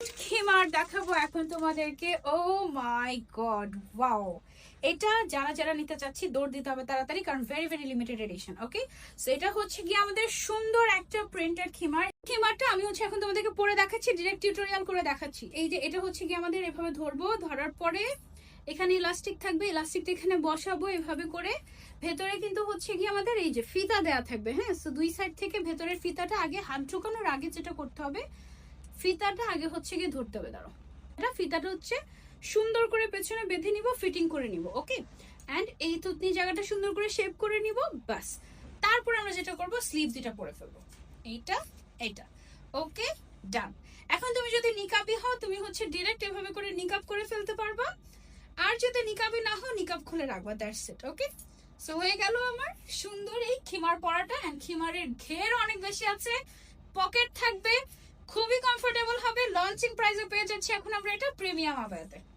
খিমার দেখাবো এখন তোমাদেরকে। ও মাই গড, ওয়াও! এটা যারা যারা নিতে চাচ্ছি দৌড় দিতে হবে তাড়াতাড়ি, কারণ ভেরি ভেরি লিমিটেড এডিশন। ওকে, সো এটা হচ্ছে কি আমাদের সুন্দর একটা প্রিন্টেড খিমার। খিমারটা আমি হচ্ছে এখন তোমাদেরকে পরে দেখাচ্ছি, ডিরেক্ট টিউটোরিয়াল করে দেখাচ্ছি। এই যে এটা হচ্ছে কি আমাদের এভাবে ধরবো, ধরার পরে এখানে ইলাস্টিক থাকবে, ইলাস্টিকটা এখানে বসাবো এভাবে করে। ভেতরে কিন্তু হচ্ছে কি আমাদের এই যে ফিতা দেয়া থাকবে। হ্যাঁ, সো দুই সাইড থেকে ভেতরের ফিতাটা আগে, হাত ঢোকানোর আগে যেটা করতে হবে, ফিতাটা আগে হচ্ছে গিয়ে ধরতে হবে। দাঁড়ো, এটা ফিতাটা হচ্ছে সুন্দর করে পেছনে বেঁধে নিব, ফিটিং করে নিব। ওকে, অ্যান্ড এই থুতনি জায়গাটা সুন্দর করে শেপ করে নিব, বাস। তারপর আমরা যেটা করব, স্লিভ যেটা পরে ফেলবো, এইটা এইটা। ওকে, ডান। এখন তুমি যদি নিকাবি হও, তুমি হচ্ছে ডিরেক্ট এভাবে করে নিকাব করে ফেলতে পারবা। আর যদি নিকাবি না হও, নিকাব খুলে রাখবা, দ্যাটস ইট। ওকে, সো হয়ে গেল আমার সুন্দর এই খিমার পরাটা। এন্ড খিমারের ঘের অনেক বেশি আছে, পকেট থাকবে, খুবই কমফোর্টেবল হবে। লঞ্চিং প্রাইসে পেয়ে যাচ্ছি এখন আমরা এটা প্রিমিয়াম আবায়াতে।